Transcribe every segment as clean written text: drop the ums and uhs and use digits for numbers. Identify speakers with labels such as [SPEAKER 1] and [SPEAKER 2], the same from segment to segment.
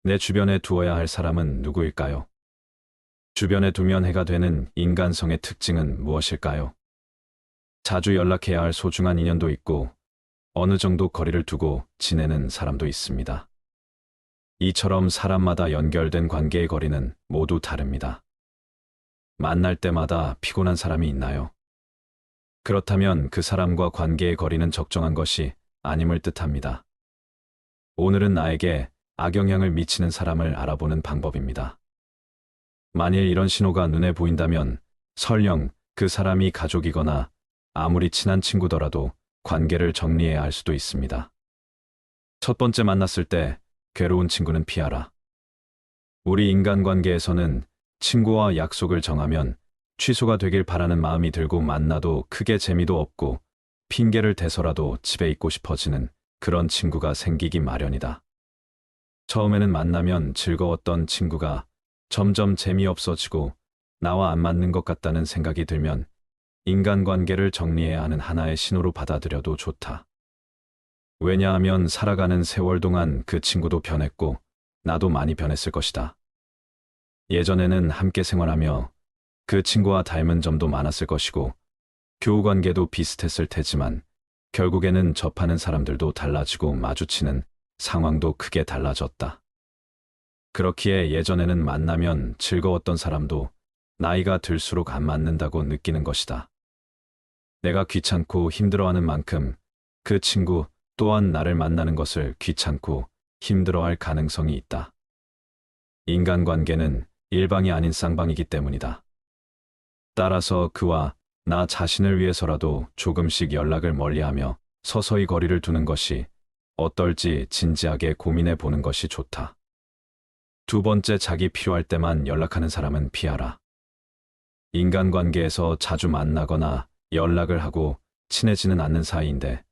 [SPEAKER 1] 내 주변에 두어야 할 사람은 누구일까요? 주변에 두면 해가 되는 인간성의 특징은 무엇일까요? 자주 연락해야 할 소중한 인연도 있고 어느 정도 거리를 두고 지내는 사람도 있습니다. 이처럼 사람마다 연결된 관계의 거리는 모두 다릅니다. 만날 때마다 피곤한 사람이 있나요? 그렇다면 그 사람과 관계의 거리는 적정한 것이 아님을 뜻합니다. 오늘은 나에게 악영향을 미치는 사람을 알아보는 방법입니다. 만일 이런 신호가 눈에 보인다면 설령 그 사람이 가족이거나 아무리 친한 친구더라도 관계를 정리해야 할 수도 있습니다. 첫 번째 만났을 때 괴로운 친구는 피하라. 우리 인간관계에서는 친구와 약속을 정하면 취소가 되길 바라는 마음이 들고 만나도 크게 재미도 없고 핑계를 대서라도 집에 있고 싶어지는 그런 친구가 생기기 마련이다. 처음에는 만나면 즐거웠던 친구가 점점 재미없어지고 나와 안 맞는 것 같다는 생각이 들면 인간관계를 정리해야 하는 하나의 신호로 받아들여도 좋다. 왜냐하면 살아가는 세월 동안 그 친구도 변했고 나도 많이 변했을 것이다. 예전에는 함께 생활하며 그 친구와 닮은 점도 많았을 것이고 교우관계도 비슷했을 테지만 결국에는 접하는 사람들도 달라지고 마주치는 상황도 크게 달라졌다. 그렇기에 예전에는 만나면 즐거웠던 사람도 나이가 들수록 안 맞는다고 느끼는 것이다. 내가 귀찮고 힘들어하는 만큼 그 친구 또한 나를 만나는 것을 귀찮고 힘들어할 가능성이 있다. 인간관계는 일방이 아닌 쌍방이기 때문이다. 따라서 그와 나 자신을 위해서라도 조금씩 연락을 멀리하며 서서히 거리를 두는 것이 어떨지 진지하게 고민해 보는 것이 좋다. 두 번째, 자기 필요할 때만 연락하는 사람은 피하라. 인간관계에서 자주 만나거나 연락을 하고 친해지는 않는 사이인데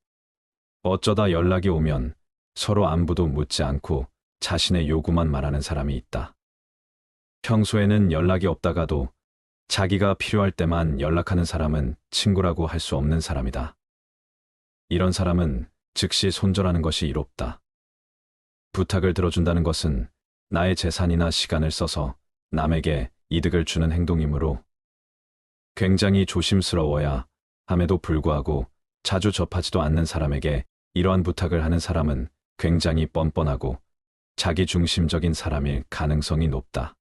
[SPEAKER 1] 어쩌다 연락이 오면 서로 안부도 묻지 않고 자신의 요구만 말하는 사람이 있다. 평소에는 연락이 없다가도 자기가 필요할 때만 연락하는 사람은 친구라고 할 수 없는 사람이다. 이런 사람은 즉시 손절하는 것이 이롭다. 부탁을 들어준다는 것은 나의 재산이나 시간을 써서 남에게 이득을 주는 행동이므로 굉장히 조심스러워야 함에도 불구하고 자주 접하지도 않는 사람에게 이러한 부탁을 하는 사람은 굉장히 뻔뻔하고 자기중심적인 사람일 가능성이 높다.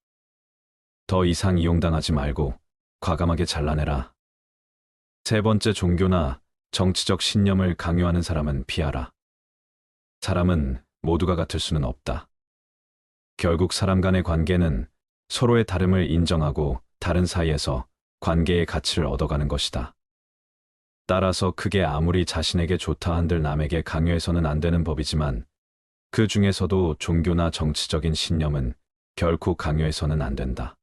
[SPEAKER 1] 더 이상 이용당하지 말고 과감하게 잘라내라. 세 번째, 종교나 정치적 신념을 강요하는 사람은 피하라. 사람은 모두가 같을 수는 없다. 결국 사람 간의 관계는 서로의 다름을 인정하고 다른 사이에서 관계의 가치를 얻어가는 것이다. 따라서 그게 아무리 자신에게 좋다 한들 남에게 강요해서는 안 되는 법이지만 그 중에서도 종교나 정치적인 신념은 결코 강요해서는 안 된다.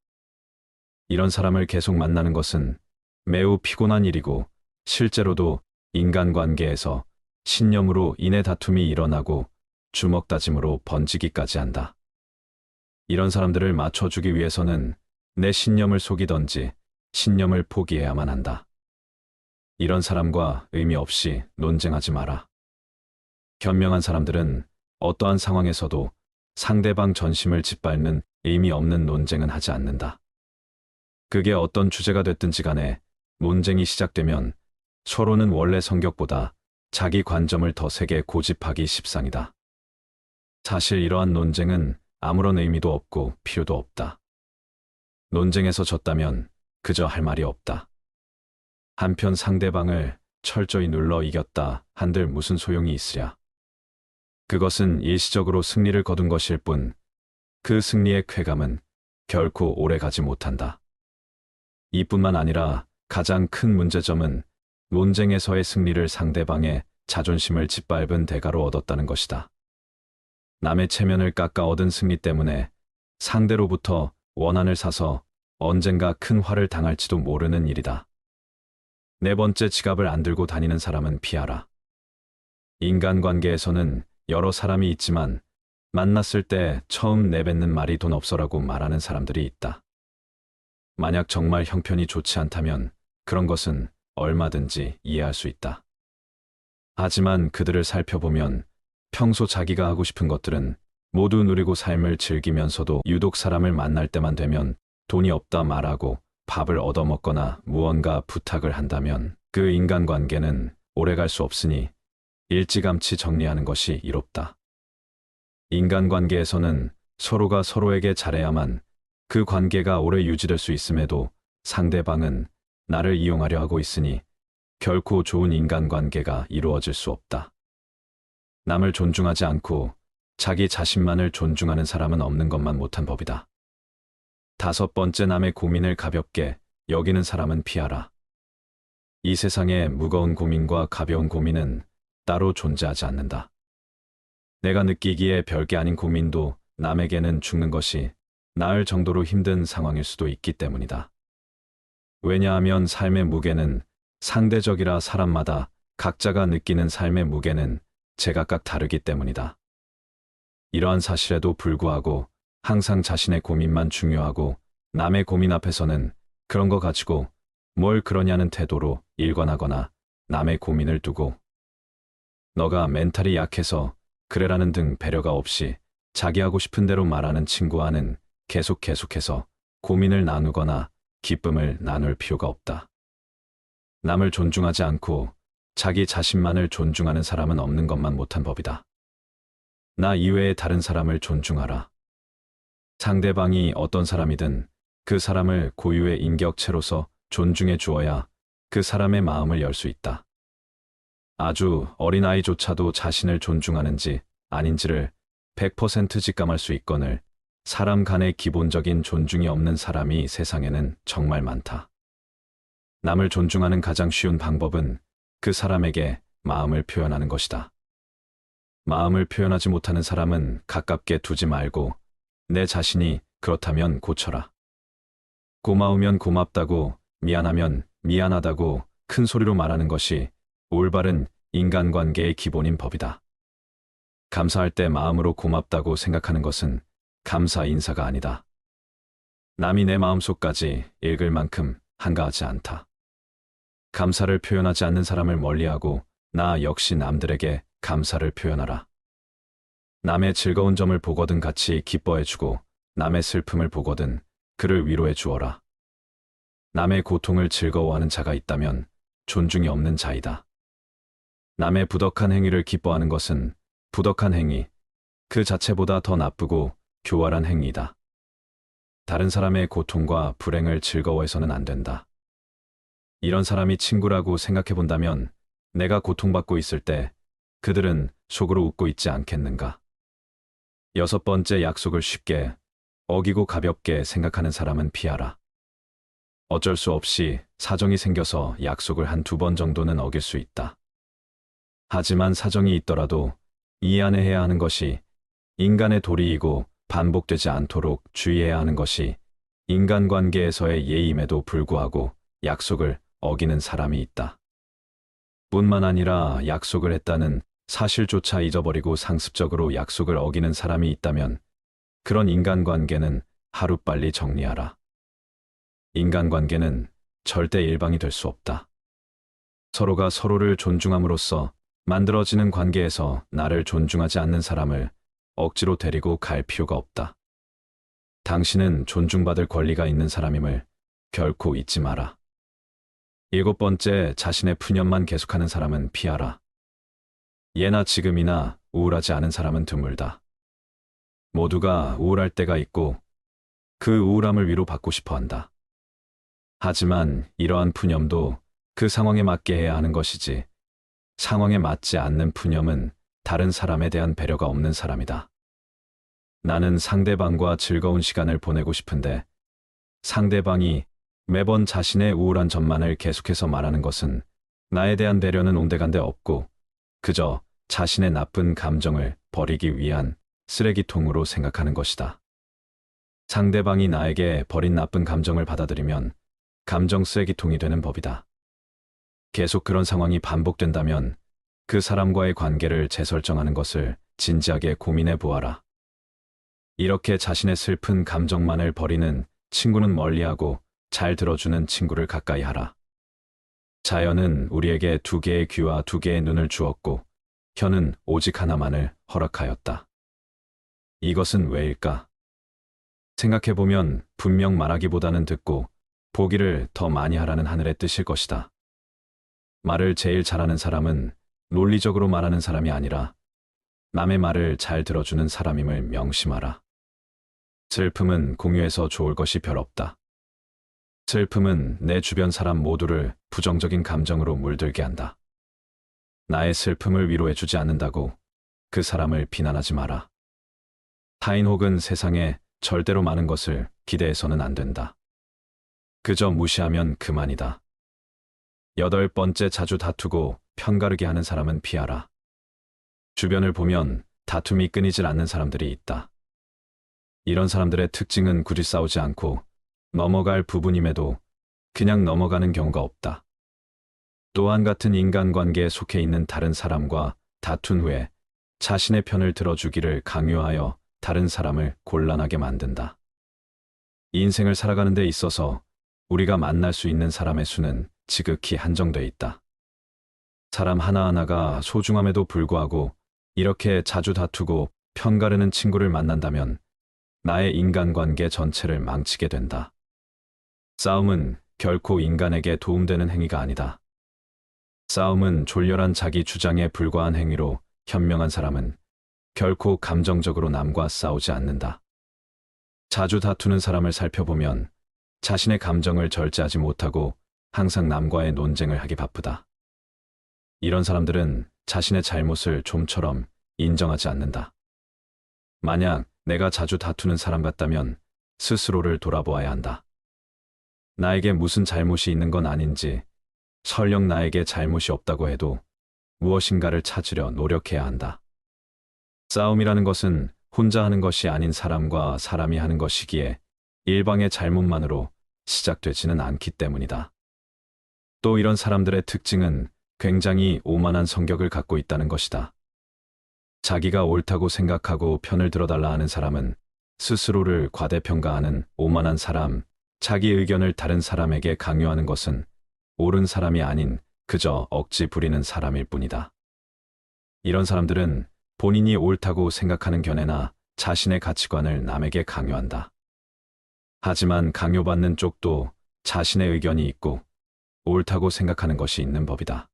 [SPEAKER 1] 이런 사람을 계속 만나는 것은 매우 피곤한 일이고 실제로도 인간관계에서 신념으로 인해 다툼이 일어나고 주먹다짐으로 번지기까지 한다. 이런 사람들을 맞춰주기 위해서는 내 신념을 속이던지 신념을 포기해야만 한다. 이런 사람과 의미 없이 논쟁하지 마라. 현명한 사람들은 어떠한 상황에서도 상대방 전심을 짓밟는 의미 없는 논쟁은 하지 않는다. 그게 어떤 주제가 됐든지 간에 논쟁이 시작되면 서로는 원래 성격보다 자기 관점을 더 세게 고집하기 십상이다. 사실 이러한 논쟁은 아무런 의미도 없고 필요도 없다. 논쟁에서 졌다면 그저 할 말이 없다. 한편 상대방을 철저히 눌러 이겼다 한들 무슨 소용이 있으랴. 그것은 일시적으로 승리를 거둔 것일 뿐 그 승리의 쾌감은 결코 오래 가지 못한다. 이뿐만 아니라 가장 큰 문제점은 논쟁에서의 승리를 상대방의 자존심을 짓밟은 대가로 얻었다는 것이다. 남의 체면을 깎아 얻은 승리 때문에 상대로부터 원한을 사서 언젠가 큰 화를 당할지도 모르는 일이다. 네 번째, 지갑을 안 들고 다니는 사람은 피하라. 인간관계에서는 여러 사람이 있지만 만났을 때 처음 내뱉는 말이 돈 없어라고 말하는 사람들이 있다. 만약 정말 형편이 좋지 않다면 그런 것은 얼마든지 이해할 수 있다. 하지만 그들을 살펴보면 평소 자기가 하고 싶은 것들은 모두 누리고 삶을 즐기면서도 유독 사람을 만날 때만 되면 돈이 없다 말하고 밥을 얻어먹거나 무언가 부탁을 한다면 그 인간관계는 오래갈 수 없으니 일찌감치 정리하는 것이 이롭다. 인간관계에서는 서로가 서로에게 잘해야만 그 관계가 오래 유지될 수 있음에도 상대방은 나를 이용하려 하고 있으니 결코 좋은 인간관계가 이루어질 수 없다. 남을 존중하지 않고 자기 자신만을 존중하는 사람은 없는 것만 못한 법이다. 5번째, 남의 고민을 가볍게 여기는 사람은 피하라. 이 세상에 무거운 고민과 가벼운 고민은 따로 존재하지 않는다. 내가 느끼기에 별게 아닌 고민도 남에게는 죽는 것이 나을 정도로 힘든 상황일 수도 있기 때문이다. 왜냐하면 삶의 무게는 상대적이라 사람마다 각자가 느끼는 삶의 무게는 제각각 다르기 때문이다. 이러한 사실에도 불구하고 항상 자신의 고민만 중요하고 남의 고민 앞에서는 그런 거 가지고 뭘 그러냐는 태도로 일관하거나 남의 고민을 두고 너가 멘탈이 약해서 그래라는 등 배려가 없이 자기 하고 싶은 대로 말하는 친구와는 계속해서 고민을 나누거나 기쁨을 나눌 필요가 없다. 남을 존중하지 않고 자기 자신만을 존중하는 사람은 없는 것만 못한 법이다. 나 이외의 다른 사람을 존중하라. 상대방이 어떤 사람이든 그 사람을 고유의 인격체로서 존중해 주어야 그 사람의 마음을 열 수 있다. 아주 어린아이조차도 자신을 존중하는지 아닌지를 100% 직감할 수 있거늘 사람 간의 기본적인 존중이 없는 사람이 세상에는 정말 많다. 남을 존중하는 가장 쉬운 방법은 그 사람에게 마음을 표현하는 것이다. 마음을 표현하지 못하는 사람은 가깝게 두지 말고 내 자신이 그렇다면 고쳐라. 고마우면 고맙다고, 미안하면 미안하다고 큰 소리로 말하는 것이 올바른 인간관계의 기본인 법이다. 감사할 때 마음으로 고맙다고 생각하는 것은 감사 인사가 아니다. 남이 내 마음속까지 읽을 만큼 한가하지 않다. 감사를 표현하지 않는 사람을 멀리하고 나 역시 남들에게 감사를 표현하라. 남의 즐거운 점을 보거든 같이 기뻐해주고 남의 슬픔을 보거든 그를 위로해 주어라. 남의 고통을 즐거워하는 자가 있다면 존중이 없는 자이다. 남의 부덕한 행위를 기뻐하는 것은 부덕한 행위, 그 자체보다 더 나쁘고 교활한 행위이다. 다른 사람의 고통과 불행을 즐거워해서는 안 된다. 이런 사람이 친구라고 생각해 본다면 내가 고통받고 있을 때 그들은 속으로 웃고 있지 않겠는가. 6번째, 약속을 쉽게 어기고 가볍게 생각하는 사람은 피하라. 어쩔 수 없이 사정이 생겨서 약속을 한 2번 정도는 어길 수 있다. 하지만 사정이 있더라도 이 안에 해야 하는 것이 인간의 도리이고 반복되지 않도록 주의해야 하는 것이 인간관계에서의 예임에도 불구하고 약속을 어기는 사람이 있다. 뿐만 아니라 약속을 했다는 사실조차 잊어버리고 상습적으로 약속을 어기는 사람이 있다면 그런 인간관계는 하루빨리 정리하라. 인간관계는 절대 일방이 될 수 없다. 서로가 서로를 존중함으로써 만들어지는 관계에서 나를 존중하지 않는 사람을 억지로 데리고 갈 필요가 없다. 당신은 존중받을 권리가 있는 사람임을 결코 잊지 마라. 7번째, 자신의 푸념만 계속하는 사람은 피하라. 예나 지금이나 우울하지 않은 사람은 드물다. 모두가 우울할 때가 있고 그 우울함을 위로받고 싶어 한다. 하지만 이러한 푸념도 그 상황에 맞게 해야 하는 것이지 상황에 맞지 않는 푸념은 다른 사람에 대한 배려가 없는 사람이다. 나는 상대방과 즐거운 시간을 보내고 싶은데 상대방이 매번 자신의 우울한 점만을 계속해서 말하는 것은 나에 대한 배려는 온데간데 없고 그저 자신의 나쁜 감정을 버리기 위한 쓰레기통으로 생각하는 것이다. 상대방이 나에게 버린 나쁜 감정을 받아들이면 감정 쓰레기통이 되는 법이다. 계속 그런 상황이 반복된다면 그 사람과의 관계를 재설정하는 것을 진지하게 고민해 보아라. 이렇게 자신의 슬픈 감정만을 버리는 친구는 멀리하고 잘 들어주는 친구를 가까이 하라. 자연은 우리에게 2개의 귀와 2개의 눈을 주었고 혀는 오직 하나만을 허락하였다. 이것은 왜일까? 생각해보면 분명 말하기보다는 듣고 보기를 더 많이 하라는 하늘의 뜻일 것이다. 말을 제일 잘하는 사람은 논리적으로 말하는 사람이 아니라 남의 말을 잘 들어주는 사람임을 명심하라. 슬픔은 공유해서 좋을 것이 별 없다. 슬픔은 내 주변 사람 모두를 부정적인 감정으로 물들게 한다. 나의 슬픔을 위로해주지 않는다고 그 사람을 비난하지 마라. 타인 혹은 세상에 절대로 많은 것을 기대해서는 안 된다. 그저 무시하면 그만이다. 8번째, 자주 다투고 편가르기 하는 사람은 피하라. 주변을 보면 다툼이 끊이질 않는 사람들이 있다. 이런 사람들의 특징은 굳이 싸우지 않고 넘어갈 부분임에도 그냥 넘어가는 경우가 없다. 또한 같은 인간관계에 속해 있는 다른 사람과 다툰 후에 자신의 편을 들어주기를 강요하여 다른 사람을 곤란하게 만든다. 인생을 살아가는 데 있어서 우리가 만날 수 있는 사람의 수는 지극히 한정돼 있다. 사람 하나하나가 소중함에도 불구하고 이렇게 자주 다투고 편가르는 친구를 만난다면 나의 인간관계 전체를 망치게 된다. 싸움은 결코 인간에게 도움되는 행위가 아니다. 싸움은 졸렬한 자기 주장에 불과한 행위로 현명한 사람은 결코 감정적으로 남과 싸우지 않는다. 자주 다투는 사람을 살펴보면 자신의 감정을 절제하지 못하고 항상 남과의 논쟁을 하기 바쁘다. 이런 사람들은 자신의 잘못을 좀처럼 인정하지 않는다. 만약 내가 자주 다투는 사람 같다면 스스로를 돌아보아야 한다. 나에게 무슨 잘못이 있는 건 아닌지, 설령 나에게 잘못이 없다고 해도 무엇인가를 찾으려 노력해야 한다. 싸움이라는 것은 혼자 하는 것이 아닌 사람과 사람이 하는 것이기에 일방의 잘못만으로 시작되지는 않기 때문이다. 또 이런 사람들의 특징은 굉장히 오만한 성격을 갖고 있다는 것이다. 자기가 옳다고 생각하고 편을 들어달라 하는 사람은 스스로를 과대평가하는 오만한 사람, 자기 의견을 다른 사람에게 강요하는 것은 옳은 사람이 아닌 그저 억지 부리는 사람일 뿐이다. 이런 사람들은 본인이 옳다고 생각하는 견해나 자신의 가치관을 남에게 강요한다. 하지만 강요받는 쪽도 자신의 의견이 있고 옳다고 생각하는 것이 있는 법이다.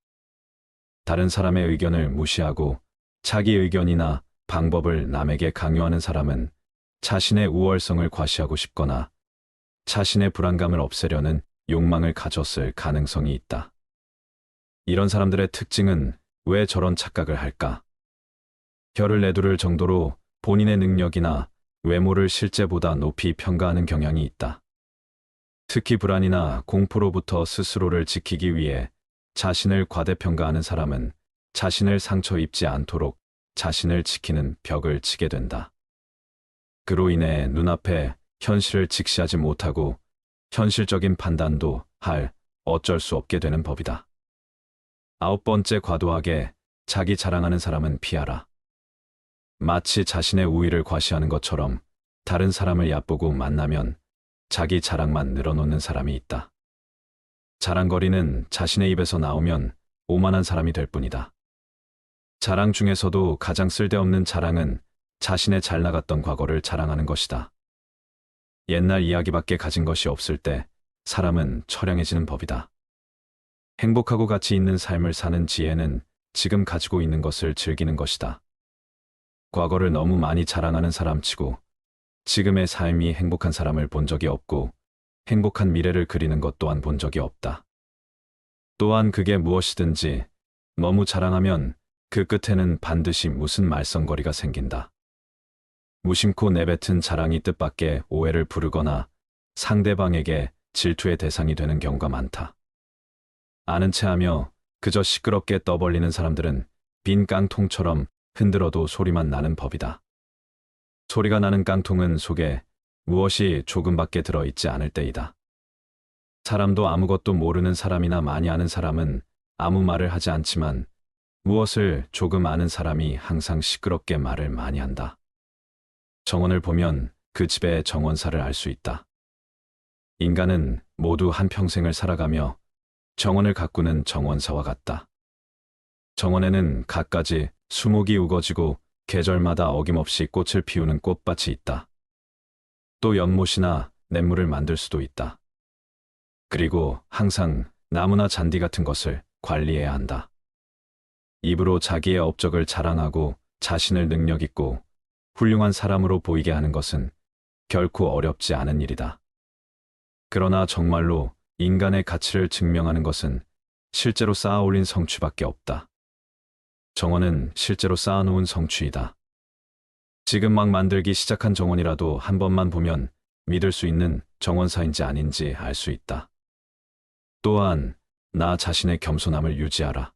[SPEAKER 1] 다른 사람의 의견을 무시하고 자기 의견이나 방법을 남에게 강요하는 사람은 자신의 우월성을 과시하고 싶거나 자신의 불안감을 없애려는 욕망을 가졌을 가능성이 있다. 이런 사람들의 특징은 왜 저런 착각을 할까? 혀를 내두를 정도로 본인의 능력이나 외모를 실제보다 높이 평가하는 경향이 있다. 특히 불안이나 공포로부터 스스로를 지키기 위해 자신을 과대평가하는 사람은 자신을 상처 입지 않도록 자신을 지키는 벽을 치게 된다. 그로 인해 눈앞에 현실을 직시하지 못하고 현실적인 판단도 할 어쩔 수 없게 되는 법이다. 9번째, 과도하게 자기 자랑하는 사람은 피하라. 마치 자신의 우위를 과시하는 것처럼 다른 사람을 얕보고 만나면 자기 자랑만 늘어놓는 사람이 있다. 자랑거리는 자신의 입에서 나오면 오만한 사람이 될 뿐이다. 자랑 중에서도 가장 쓸데없는 자랑은 자신의 잘 나갔던 과거를 자랑하는 것이다. 옛날 이야기밖에 가진 것이 없을 때 사람은 처량해지는 법이다. 행복하고 가치 있는 삶을 사는 지혜는 지금 가지고 있는 것을 즐기는 것이다. 과거를 너무 많이 자랑하는 사람치고 지금의 삶이 행복한 사람을 본 적이 없고 행복한 미래를 그리는 것 또한 본 적이 없다. 또한 그게 무엇이든지 너무 자랑하면 그 끝에는 반드시 무슨 말썽거리가 생긴다. 무심코 내뱉은 자랑이 뜻밖의 오해를 부르거나 상대방에게 질투의 대상이 되는 경우가 많다. 아는 체하며 그저 시끄럽게 떠벌리는 사람들은 빈 깡통처럼 흔들어도 소리만 나는 법이다. 소리가 나는 깡통은 속에 무엇이 조금밖에 들어있지 않을 때이다. 사람도 아무것도 모르는 사람이나 많이 아는 사람은 아무 말을 하지 않지만 무엇을 조금 아는 사람이 항상 시끄럽게 말을 많이 한다. 정원을 보면 그 집의 정원사를 알 수 있다. 인간은 모두 한평생을 살아가며 정원을 가꾸는 정원사와 같다. 정원에는 갖가지 수목이 우거지고 계절마다 어김없이 꽃을 피우는 꽃밭이 있다. 또 연못이나 냇물을 만들 수도 있다. 그리고 항상 나무나 잔디 같은 것을 관리해야 한다. 입으로 자기의 업적을 자랑하고 자신을 능력 있고 훌륭한 사람으로 보이게 하는 것은 결코 어렵지 않은 일이다. 그러나 정말로 인간의 가치를 증명하는 것은 실제로 쌓아올린 성취밖에 없다. 정원은 실제로 쌓아놓은 성취이다. 지금 막 만들기 시작한 정원이라도 한 번만 보면 믿을 수 있는 정원사인지 아닌지 알 수 있다. 또한 나 자신의 겸손함을 유지하라.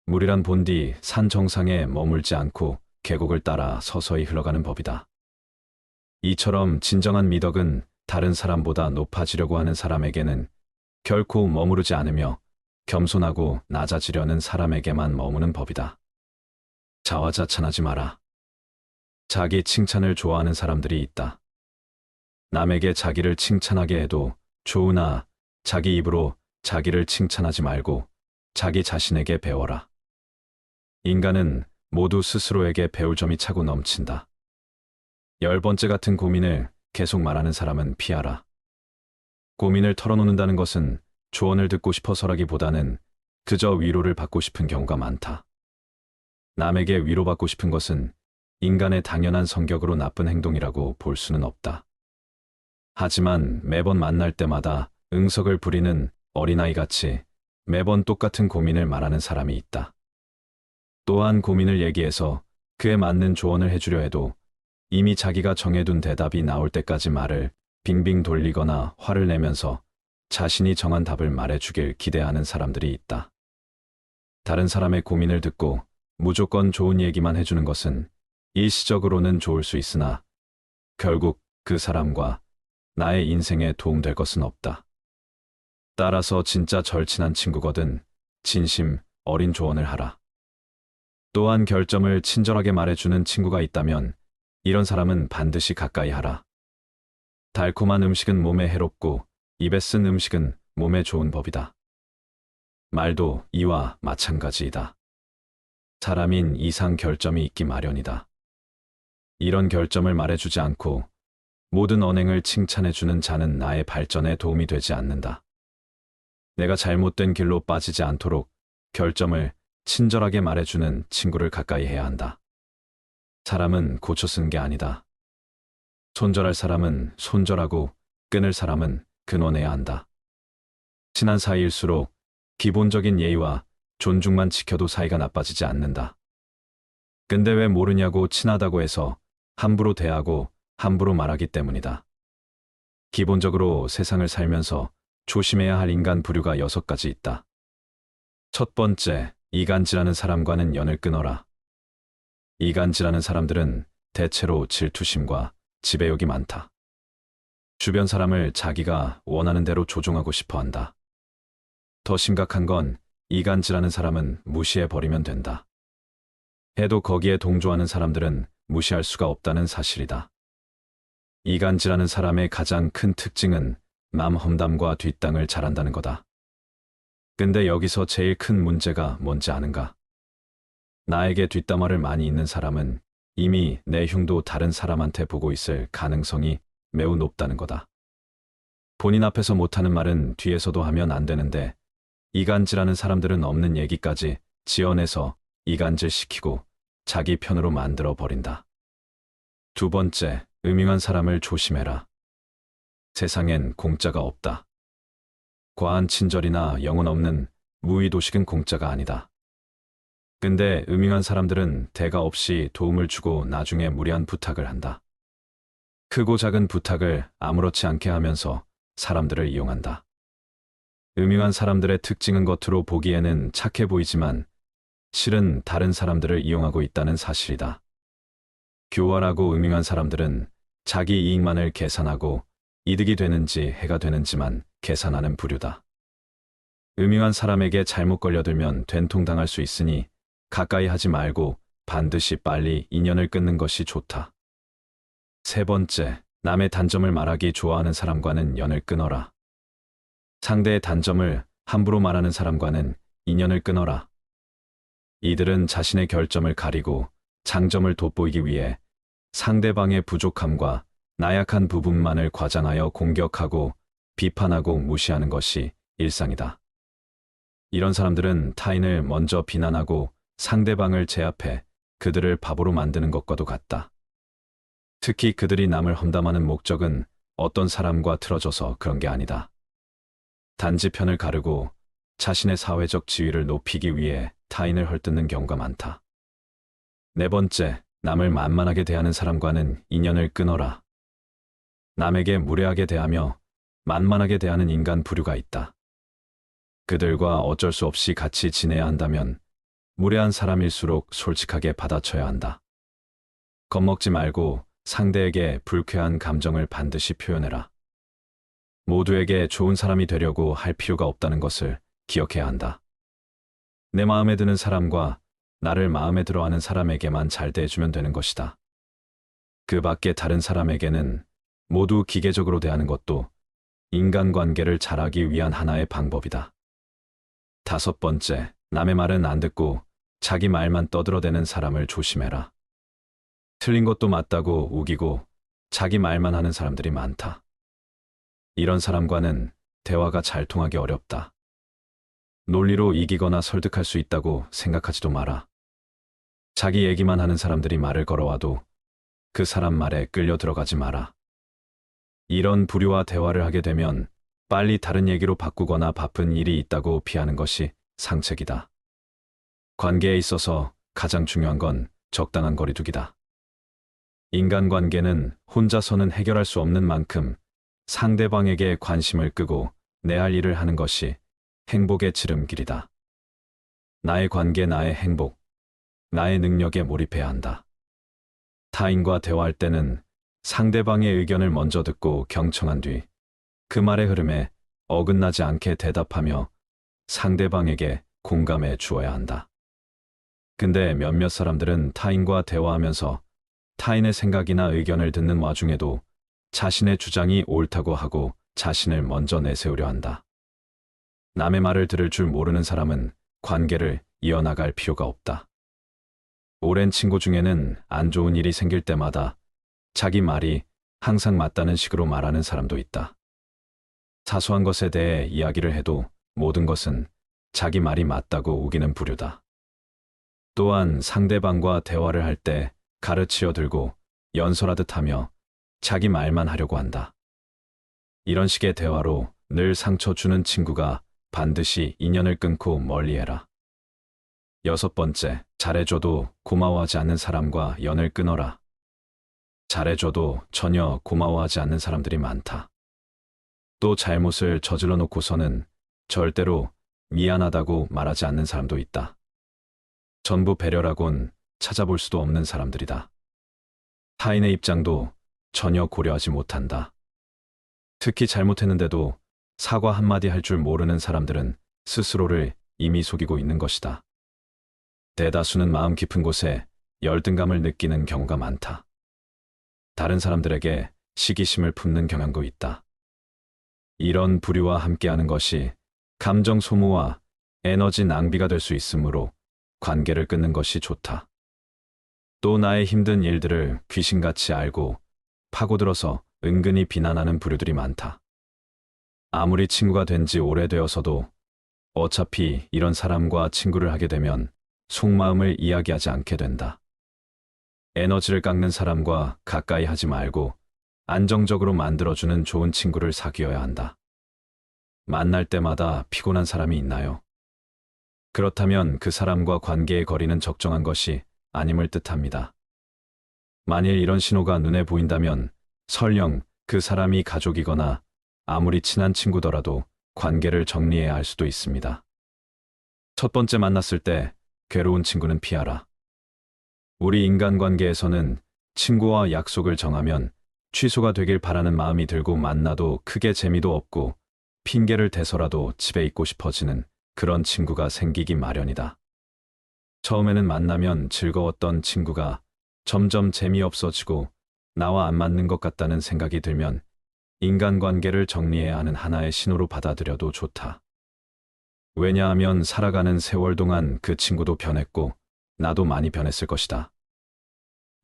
[SPEAKER 1] 물이란 본디 산 정상에 머물지 않고 계곡을 따라 서서히 흘러가는 법이다. 이처럼 진정한 미덕은 다른 사람보다 높아지려고 하는 사람에게는 결코 머무르지 않으며 겸손하고 낮아지려는 사람에게만 머무는 법이다. 자화자찬하지 마라. 자기 칭찬을 좋아하는 사람들이 있다. 남에게 자기를 칭찬하게 해도 좋으나 자기 입으로 자기를 칭찬하지 말고 자기 자신에게 배워라. 인간은 모두 스스로에게 배울 점이 차고 넘친다. 10번째 같은 고민을 계속 말하는 사람은 피하라. 고민을 털어놓는다는 것은 조언을 듣고 싶어서라기보다는 그저 위로를 받고 싶은 경우가 많다. 남에게 위로받고 싶은 것은 인간의 당연한 성격으로 나쁜 행동이라고 볼 수는 없다. 하지만 매번 만날 때마다 응석을 부리는 어린아이같이 매번 똑같은 고민을 말하는 사람이 있다. 또한 고민을 얘기해서 그에 맞는 조언을 해주려 해도 이미 자기가 정해둔 대답이 나올 때까지 말을 빙빙 돌리거나 화를 내면서 자신이 정한 답을 말해주길 기대하는 사람들이 있다. 다른 사람의 고민을 듣고 무조건 좋은 얘기만 해주는 것은 일시적으로는 좋을 수 있으나 결국 그 사람과 나의 인생에 도움될 것은 없다. 따라서 진짜 절친한 친구거든 진심 어린 조언을 하라. 또한 결점을 친절하게 말해주는 친구가 있다면 이런 사람은 반드시 가까이 하라. 달콤한 음식은 몸에 해롭고 입에 쓴 음식은 몸에 좋은 법이다. 말도 이와 마찬가지이다. 사람인 이상 결점이 있기 마련이다. 이런 결점을 말해주지 않고 모든 언행을 칭찬해주는 자는 나의 발전에 도움이 되지 않는다. 내가 잘못된 길로 빠지지 않도록 결점을 친절하게 말해주는 친구를 가까이 해야 한다. 사람은 고쳐 쓴 게 아니다. 손절할 사람은 손절하고 끊을 사람은 끊어내야 한다. 친한 사이일수록 기본적인 예의와 존중만 지켜도 사이가 나빠지지 않는다. 근데 왜 모르냐고 친하다고 해서 함부로 대하고 함부로 말하기 때문이다. 기본적으로 세상을 살면서 조심해야 할 인간 부류가 6가지 있다. 첫 번째, 이간질하는 사람과는 연을 끊어라. 이간질하는 사람들은 대체로 질투심과 지배욕이 많다. 주변 사람을 자기가 원하는 대로 조종하고 싶어 한다. 더 심각한 건 이간질하는 사람은 무시해버리면 된다. 해도 거기에 동조하는 사람들은 무시할 수가 없다는 사실이다. 이간질하는 사람의 가장 큰 특징은 남 험담과 뒷땅을 잘한다는 거다. 근데 여기서 제일 큰 문제가 뭔지 아는가? 나에게 뒷담화를 많이 있는 사람은 이미 내 흉도 다른 사람한테 보고 있을 가능성이 매우 높다는 거다. 본인 앞에서 못하는 말은 뒤에서도 하면 안 되는데 이간질하는 사람들은 없는 얘기까지 지어내서 이간질시키고 자기 편으로 만들어 버린다. 두 번째, 음흉한 사람을 조심해라. 세상엔 공짜가 없다. 과한 친절이나 영혼 없는 무의도식은 공짜가 아니다. 근데 음흉한 사람들은 대가 없이 도움을 주고 나중에 무리한 부탁을 한다. 크고 작은 부탁을 아무렇지 않게 하면서 사람들을 이용한다. 음흉한 사람들의 특징은 겉으로 보기에는 착해 보이지만 실은 다른 사람들을 이용하고 있다는 사실이다. 교활하고 음흉한 사람들은 자기 이익만을 계산하고 이득이 되는지 해가 되는지만 계산하는 부류다. 음흉한 사람에게 잘못 걸려들면 된통당할 수 있으니 가까이 하지 말고 반드시 빨리 인연을 끊는 것이 좋다. 세 번째, 남의 단점을 말하기 좋아하는 사람과는 연을 끊어라. 상대의 단점을 함부로 말하는 사람과는 인연을 끊어라. 이들은 자신의 결점을 가리고 장점을 돋보이기 위해 상대방의 부족함과 나약한 부분만을 과장하여 공격하고 비판하고 무시하는 것이 일상이다. 이런 사람들은 타인을 먼저 비난하고 상대방을 제압해 그들을 바보로 만드는 것과도 같다. 특히 그들이 남을 험담하는 목적은 어떤 사람과 틀어져서 그런 게 아니다. 단지 편을 가르고 자신의 사회적 지위를 높이기 위해 타인을 헐뜯는 경우가 많다. 네 번째, 남을 만만하게 대하는 사람과는 인연을 끊어라. 남에게 무례하게 대하며 만만하게 대하는 인간 부류가 있다. 그들과 어쩔 수 없이 같이 지내야 한다면 무례한 사람일수록 솔직하게 받아쳐야 한다. 겁먹지 말고 상대에게 불쾌한 감정을 반드시 표현해라. 모두에게 좋은 사람이 되려고 할 필요가 없다는 것을 기억해야 한다. 내 마음에 드는 사람과 나를 마음에 들어하는 사람에게만 잘 대해주면 되는 것이다. 그 밖에 다른 사람에게는 모두 기계적으로 대하는 것도 인간관계를 잘하기 위한 하나의 방법이다. 다섯 번째, 남의 말은 안 듣고 자기 말만 떠들어대는 사람을 조심해라. 틀린 것도 맞다고 우기고 자기 말만 하는 사람들이 많다. 이런 사람과는 대화가 잘 통하기 어렵다. 논리로 이기거나 설득할 수 있다고 생각하지도 마라. 자기 얘기만 하는 사람들이 말을 걸어와도 그 사람 말에 끌려 들어가지 마라. 이런 부류와 대화를 하게 되면 빨리 다른 얘기로 바꾸거나 바쁜 일이 있다고 피하는 것이 상책이다. 관계에 있어서 가장 중요한 건 적당한 거리두기다. 인간관계는 혼자서는 해결할 수 없는 만큼 상대방에게 관심을 끄고 내 할 일을 하는 것이 행복의 지름길이다. 나의 관계, 나의 행복, 나의 능력에 몰입해야 한다. 타인과 대화할 때는 상대방의 의견을 먼저 듣고 경청한 뒤 그 말의 흐름에 어긋나지 않게 대답하며 상대방에게 공감해 주어야 한다. 근데 몇몇 사람들은 타인과 대화하면서 타인의 생각이나 의견을 듣는 와중에도 자신의 주장이 옳다고 하고 자신을 먼저 내세우려 한다. 남의 말을 들을 줄 모르는 사람은 관계를 이어나갈 필요가 없다. 오랜 친구 중에는 안 좋은 일이 생길 때마다 자기 말이 항상 맞다는 식으로 말하는 사람도 있다. 사소한 것에 대해 이야기를 해도 모든 것은 자기 말이 맞다고 우기는 부류다. 또한 상대방과 대화를 할 때 가르치어 들고 연설하듯 하며 자기 말만 하려고 한다. 이런 식의 대화로 늘 상처 주는 친구가 반드시 인연을 끊고 멀리해라. 여섯 번째, 잘해줘도 고마워하지 않는 사람과 연을 끊어라. 잘해줘도 전혀 고마워하지 않는 사람들이 많다. 또 잘못을 저질러 놓고서는 절대로 미안하다고 말하지 않는 사람도 있다. 전부 배려라곤 찾아볼 수도 없는 사람들이다. 타인의 입장도 전혀 고려하지 못한다. 특히 잘못했는데도 사과 한마디 할 줄 모르는 사람들은 스스로를 이미 속이고 있는 것이다. 대다수는 마음 깊은 곳에 열등감을 느끼는 경우가 많다. 다른 사람들에게 시기심을 품는 경향도 있다. 이런 부류와 함께하는 것이 감정 소모와 에너지 낭비가 될 수 있으므로 관계를 끊는 것이 좋다. 또 나의 힘든 일들을 귀신같이 알고 파고들어서 은근히 비난하는 부류들이 많다. 아무리 친구가 된 지 오래되어서도 어차피 이런 사람과 친구를 하게 되면 속마음을 이야기하지 않게 된다. 에너지를 깎는 사람과 가까이 하지 말고 안정적으로 만들어주는 좋은 친구를 사귀어야 한다. 만날 때마다 피곤한 사람이 있나요? 그렇다면 그 사람과 관계의 거리는 적정한 것이 아님을 뜻합니다. 만일 이런 신호가 눈에 보인다면 설령 그 사람이 가족이거나 아무리 친한 친구더라도 관계를 정리해야 할 수도 있습니다. 첫 번째 만났을 때 괴로운 친구는 피하라. 우리 인간관계에서는 친구와 약속을 정하면 취소가 되길 바라는 마음이 들고 만나도 크게 재미도 없고 핑계를 대서라도 집에 있고 싶어지는 그런 친구가 생기기 마련이다. 처음에는 만나면 즐거웠던 친구가 점점 재미없어지고 나와 안 맞는 것 같다는 생각이 들면 인간관계를 정리해야 하는 하나의 신호로 받아들여도 좋다. 왜냐하면 살아가는 세월 동안 그 친구도 변했고 나도 많이 변했을 것이다.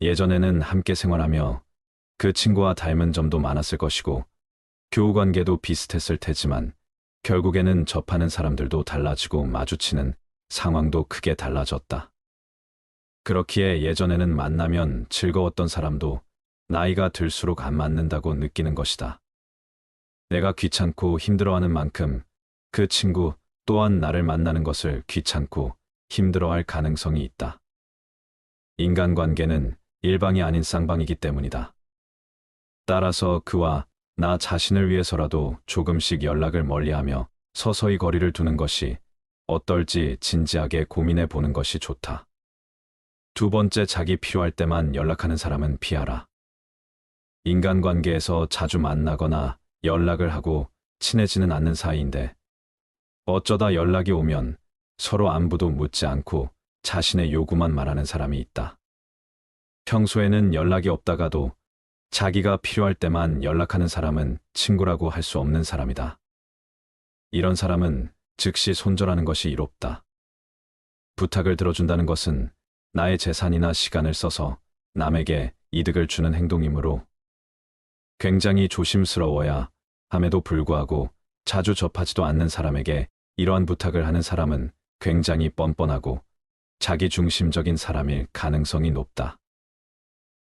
[SPEAKER 1] 예전에는 함께 생활하며 그 친구와 닮은 점도 많았을 것이고 교우 관계도 비슷했을 테지만 결국에는 접하는 사람들도 달라지고 마주치는 상황도 크게 달라졌다. 그렇기에 예전에는 만나면 즐거웠던 사람도 나이가 들수록 안 맞는다고 느끼는 것이다. 내가 귀찮고 힘들어하는 만큼 그 친구 또한 나를 만나는 것을 귀찮고 힘들어할 가능성이 있다. 인간관계는 일방이 아닌 쌍방이기 때문이다. 따라서 그와 나 자신을 위해서라도 조금씩 연락을 멀리하며 서서히 거리를 두는 것이 어떨지 진지하게 고민해 보는 것이 좋다. 두 번째, 자기 필요할 때만 연락하는 사람은 피하라. 인간관계에서 자주 만나거나 연락을 하고 친해지는 않는 사이인데 어쩌다 연락이 오면 서로 안부도 묻지 않고 자신의 요구만 말하는 사람이 있다. 평소에는 연락이 없다가도 자기가 필요할 때만 연락하는 사람은 친구라고 할 수 없는 사람이다. 이런 사람은 즉시 손절하는 것이 이롭다. 부탁을 들어준다는 것은 나의 재산이나 시간을 써서 남에게 이득을 주는 행동이므로 굉장히 조심스러워야 함에도 불구하고 자주 접하지도 않는 사람에게 이러한 부탁을 하는 사람은 굉장히 뻔뻔하고 자기 중심적인 사람일 가능성이 높다.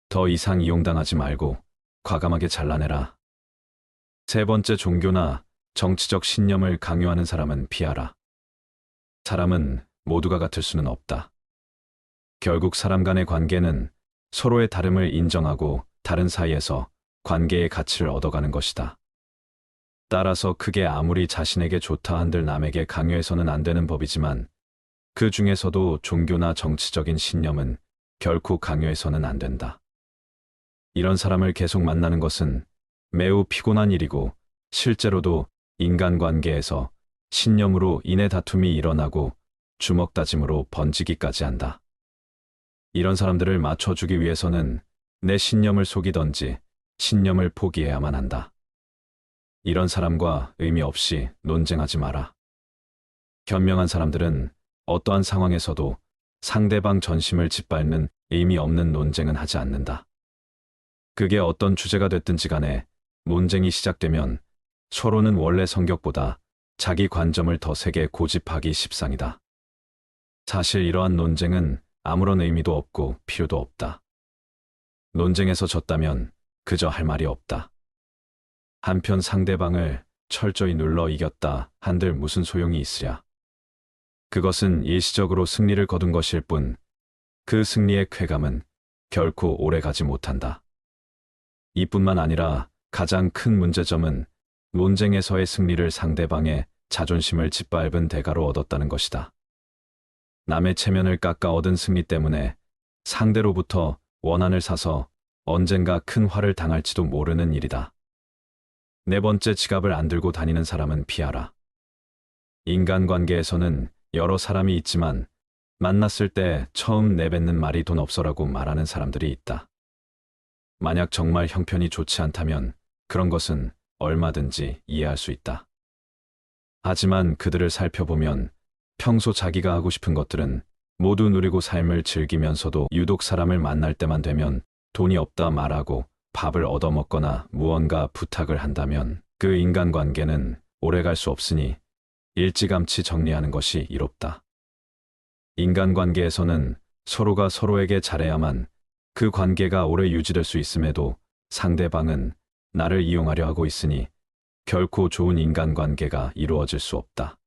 [SPEAKER 1] 더 이상 이용당하지 말고 과감하게 잘라내라. 세 번째, 종교나 정치적 신념을 강요하는 사람은 피하라. 사람은 모두가 같을 수는 없다. 결국 사람 간의 관계는 서로의 다름을 인정하고 다른 사이에서 관계의 가치를 얻어가는 것이다. 따라서 그게 아무리 자신에게 좋다 한들 남에게 강요해서는 안 되는 법이지만 그 중에서도 종교나 정치적인 신념은 결코 강요해서는 안 된다. 이런 사람을 계속 만나는 것은 매우 피곤한 일이고 실제로도 인간관계에서 신념으로 인해 다툼이 일어나고 주먹다짐으로 번지기까지 한다. 이런 사람들을 맞춰주기 위해서는 내 신념을 속이던지 신념을 포기해야만 한다. 이런 사람과 의미 없이 논쟁하지 마라. 현명한 사람들은 어떠한 상황에서도 상대방 전심을 짓밟는 의미 없는 논쟁은 하지 않는다. 그게 어떤 주제가 됐든지 간에 논쟁이 시작되면 서로는 원래 성격보다 자기 관점을 더 세게 고집하기 십상이다. 사실 이러한 논쟁은 아무런 의미도 없고 필요도 없다. 논쟁에서 졌다면 그저 할 말이 없다. 한편 상대방을 철저히 눌러 이겼다 한들 무슨 소용이 있으랴. 그것은 일시적으로 승리를 거둔 것일 뿐 그 승리의 쾌감은 결코 오래가지 못한다. 이뿐만 아니라 가장 큰 문제점은 논쟁에서의 승리를 상대방의 자존심을 짓밟은 대가로 얻었다는 것이다. 남의 체면을 깎아 얻은 승리 때문에 상대로부터 원한을 사서 언젠가 큰 화를 당할지도 모르는 일이다. 네 번째, 지갑을 안 들고 다니는 사람은 피하라. 인간관계에서는 여러 사람이 있지만 만났을 때 처음 내뱉는 말이 돈 없어라고 말하는 사람들이 있다. 만약 정말 형편이 좋지 않다면 그런 것은 얼마든지 이해할 수 있다. 하지만 그들을 살펴보면 평소 자기가 하고 싶은 것들은 모두 누리고 삶을 즐기면서도 유독 사람을 만날 때만 되면 돈이 없다 말하고 밥을 얻어먹거나 무언가 부탁을 한다면 그 인간관계는 오래갈 수 없으니 일찌감치 정리하는 것이 이롭다. 인간관계에서는 서로가 서로에게 잘해야만 그 관계가 오래 유지될 수 있음에도 상대방은 나를 이용하려 하고 있으니 결코 좋은 인간관계가 이루어질 수 없다.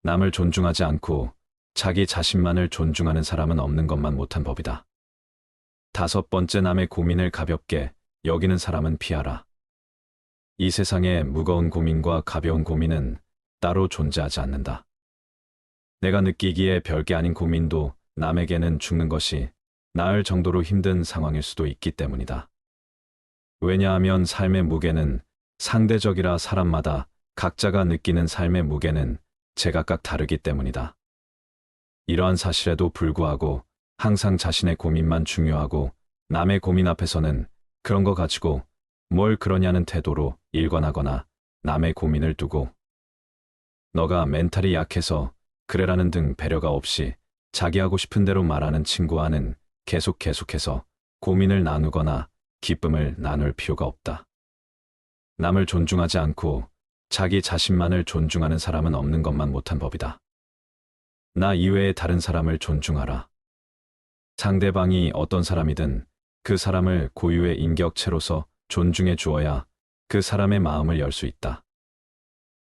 [SPEAKER 1] 남을 존중하지 않고 자기 자신만을 존중하는 사람은 없는 것만 못한 법이다. 다섯 번째, 남의 고민을 가볍게 여기는 사람은 피하라. 이 세상에 무거운 고민과 가벼운 고민은 따로 존재하지 않는다. 내가 느끼기에 별게 아닌 고민도 남에게는 죽는 것이 나을 정도로 힘든 상황일 수도 있기 때문이다. 왜냐하면 삶의 무게는 상대적이라 사람마다 각자가 느끼는 삶의 무게는 제각각 다르기 때문이다. 이러한 사실에도 불구하고 항상 자신의 고민만 중요하고 남의 고민 앞에서는 그런 거 가지고 뭘 그러냐는 태도로 일관하거나 남의 고민을 두고 너가 멘탈이 약해서 그래라는 등 배려가 없이 자기 하고 싶은 대로 말하는 친구와는 계속해서 고민을 나누거나 기쁨을 나눌 필요가 없다. 남을 존중하지 않고 자기 자신만을 존중하는 사람은 없는 것만 못한 법이다. 나 이외의 다른 사람을 존중하라. 상대방이 어떤 사람이든 그 사람을 고유의 인격체로서 존중해 주어야 그 사람의 마음을 열 수 있다.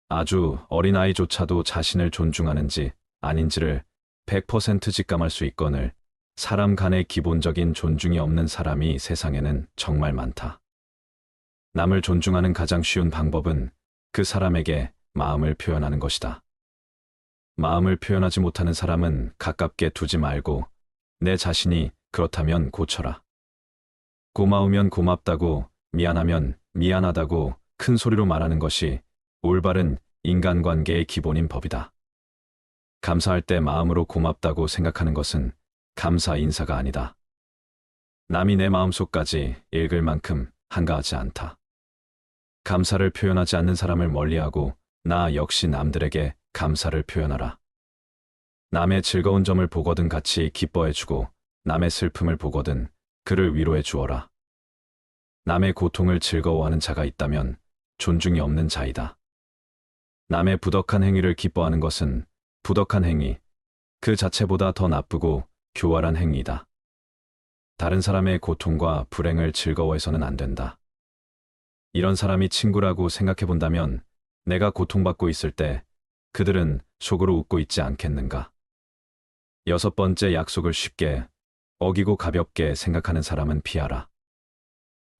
[SPEAKER 1] 아주 어린아이조차도 자신을 존중하는지 아닌지를 100% 직감할 수 있거늘 사람 간의 기본적인 존중이 없는 사람이 세상에는 정말 많다. 남을 존중하는 가장 쉬운 방법은 그 사람에게 마음을 표현하는 것이다. 마음을 표현하지 못하는 사람은 가깝게 두지 말고 내 자신이 그렇다면 고쳐라. 고마우면 고맙다고, 미안하면 미안하다고 큰 소리로 말하는 것이 올바른 인간관계의 기본인 법이다. 감사할 때 마음으로 고맙다고 생각하는 것은 감사 인사가 아니다. 남이 내 마음속까지 읽을 만큼 한가하지 않다. 감사를 표현하지 않는 사람을 멀리하고 나 역시 남들에게 감사를 표현하라. 남의 즐거운 점을 보거든 같이 기뻐해주고 남의 슬픔을 보거든 그를 위로해 주어라. 남의 고통을 즐거워하는 자가 있다면 존중이 없는 자이다. 남의 부덕한 행위를 기뻐하는 것은 부덕한 행위, 그 자체보다 더 나쁘고 교활한 행위이다. 다른 사람의 고통과 불행을 즐거워해서는 안 된다. 이런 사람이 친구라고 생각해 본다면 내가 고통받고 있을 때 그들은 속으로 웃고 있지 않겠는가. 6번째, 약속을 쉽게 어기고 가볍게 생각하는 사람은 피하라.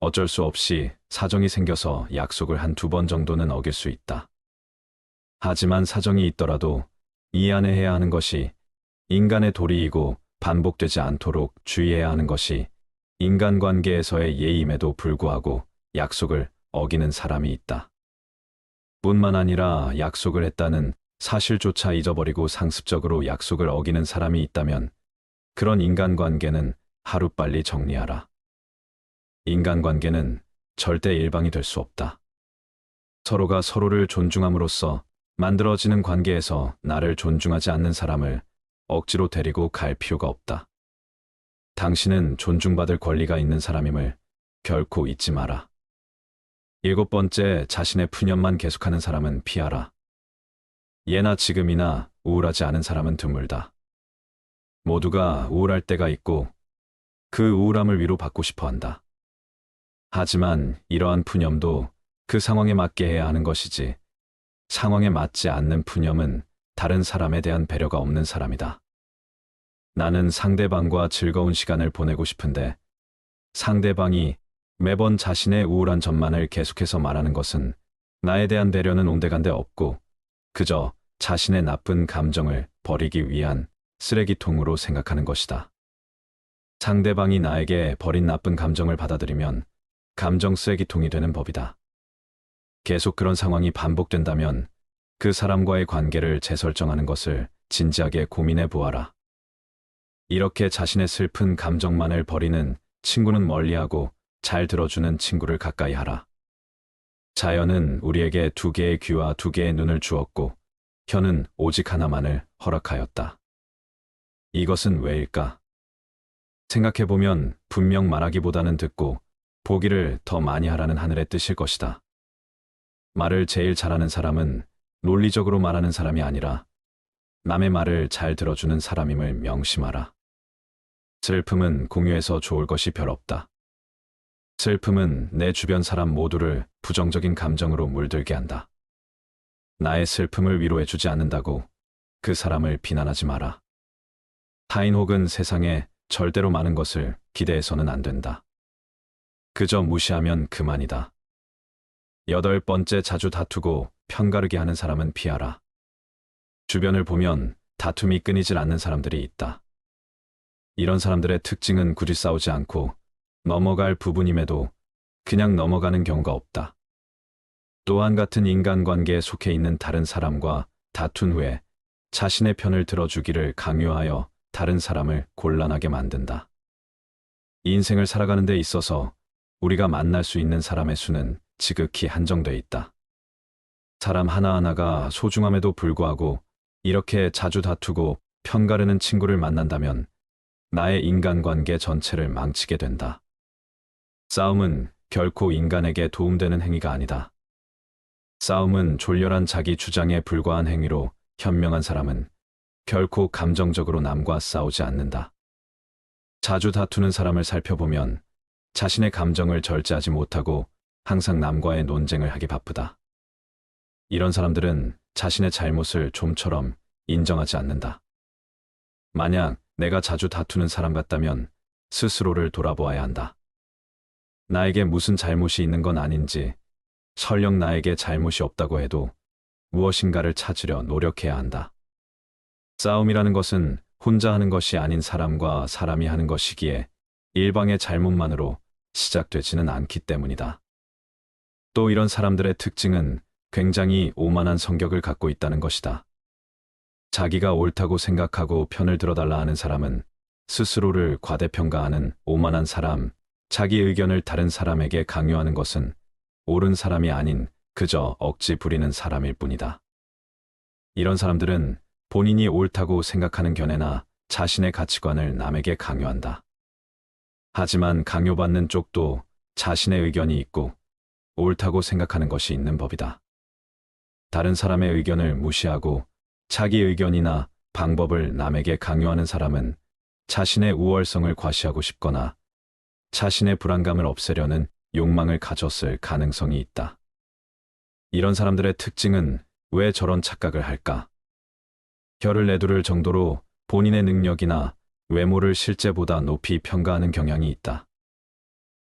[SPEAKER 1] 어쩔 수 없이 사정이 생겨서 약속을 한 2번 정도는 어길 수 있다. 하지만 사정이 있더라도 이 안에 해야 하는 것이 인간의 도리이고 반복되지 않도록 주의해야 하는 것이 인간관계에서의 예의임에도 불구하고 약속을 어기는 사람이 있다. 뿐만 아니라 약속을 했다는 사실조차 잊어버리고 상습적으로 약속을 어기는 사람이 있다면 그런 인간관계는 하루빨리 정리하라. 인간관계는 절대 일방이 될 수 없다. 서로가 서로를 존중함으로써 만들어지는 관계에서 나를 존중하지 않는 사람을 억지로 데리고 갈 필요가 없다. 당신은 존중받을 권리가 있는 사람임을 결코 잊지 마라. 7번째, 자신의 푸념만 계속하는 사람은 피하라. 예나 지금이나 우울하지 않은 사람은 드물다. 모두가 우울할 때가 있고 그 우울함을 위로받고 싶어 한다. 하지만 이러한 푸념도 그 상황에 맞게 해야 하는 것이지 상황에 맞지 않는 푸념은 다른 사람에 대한 배려가 없는 사람이다. 나는 상대방과 즐거운 시간을 보내고 싶은데 상대방이 매번 자신의 우울한 점만을 계속해서 말하는 것은 나에 대한 배려는 온데간데 없고 그저 자신의 나쁜 감정을 버리기 위한 쓰레기통으로 생각하는 것이다. 상대방이 나에게 버린 나쁜 감정을 받아들이면 감정 쓰레기통이 되는 법이다. 계속 그런 상황이 반복된다면 그 사람과의 관계를 재설정하는 것을 진지하게 고민해 보아라. 이렇게 자신의 슬픈 감정만을 버리는 친구는 멀리하고 잘 들어주는 친구를 가까이 하라. 자연은 우리에게 2개의 귀와 2개의 눈을 주었고 혀는 오직 하나만을 허락하였다. 이것은 왜일까? 생각해보면 분명 말하기보다는 듣고 보기를 더 많이 하라는 하늘의 뜻일 것이다. 말을 제일 잘하는 사람은 논리적으로 말하는 사람이 아니라 남의 말을 잘 들어주는 사람임을 명심하라. 슬픔은 공유해서 좋을 것이 별 없다. 슬픔은 내 주변 사람 모두를 부정적인 감정으로 물들게 한다. 나의 슬픔을 위로해주지 않는다고 그 사람을 비난하지 마라. 타인 혹은 세상에 절대로 많은 것을 기대해서는 안 된다. 그저 무시하면 그만이다. 8번째, 자주 다투고 편가르기 하는 사람은 피하라. 주변을 보면 다툼이 끊이질 않는 사람들이 있다. 이런 사람들의 특징은 굳이 싸우지 않고 넘어갈 부분임에도 그냥 넘어가는 경우가 없다. 또한 같은 인간관계에 속해 있는 다른 사람과 다툰 후에 자신의 편을 들어주기를 강요하여 다른 사람을 곤란하게 만든다. 인생을 살아가는 데 있어서 우리가 만날 수 있는 사람의 수는 지극히 한정돼 있다. 사람 하나하나가 소중함에도 불구하고 이렇게 자주 다투고 편가르는 친구를 만난다면 나의 인간관계 전체를 망치게 된다. 싸움은 결코 인간에게 도움되는 행위가 아니다. 싸움은 졸렬한 자기 주장에 불과한 행위로 현명한 사람은 결코 감정적으로 남과 싸우지 않는다. 자주 다투는 사람을 살펴보면 자신의 감정을 절제하지 못하고 항상 남과의 논쟁을 하기 바쁘다. 이런 사람들은 자신의 잘못을 좀처럼 인정하지 않는다. 만약 내가 자주 다투는 사람 같다면 스스로를 돌아보아야 한다. 나에게 무슨 잘못이 있는 건 아닌지, 설령 나에게 잘못이 없다고 해도 무엇인가를 찾으려 노력해야 한다. 싸움이라는 것은 혼자 하는 것이 아닌 사람과 사람이 하는 것이기에 일방의 잘못만으로 시작되지는 않기 때문이다. 또 이런 사람들의 특징은 굉장히 오만한 성격을 갖고 있다는 것이다. 자기가 옳다고 생각하고 편을 들어달라 하는 사람은 스스로를 과대평가하는 오만한 사람, 자기 의견을 다른 사람에게 강요하는 것은 옳은 사람이 아닌 그저 억지 부리는 사람일 뿐이다. 이런 사람들은 본인이 옳다고 생각하는 견해나 자신의 가치관을 남에게 강요한다. 하지만 강요받는 쪽도 자신의 의견이 있고 옳다고 생각하는 것이 있는 법이다. 다른 사람의 의견을 무시하고 자기 의견이나 방법을 남에게 강요하는 사람은 자신의 우월성을 과시하고 싶거나 자신의 불안감을 없애려는 욕망을 가졌을 가능성이 있다. 이런 사람들의 특징은 왜 저런 착각을 할까? 혀를 내두를 정도로 본인의 능력이나 외모를 실제보다 높이 평가하는 경향이 있다.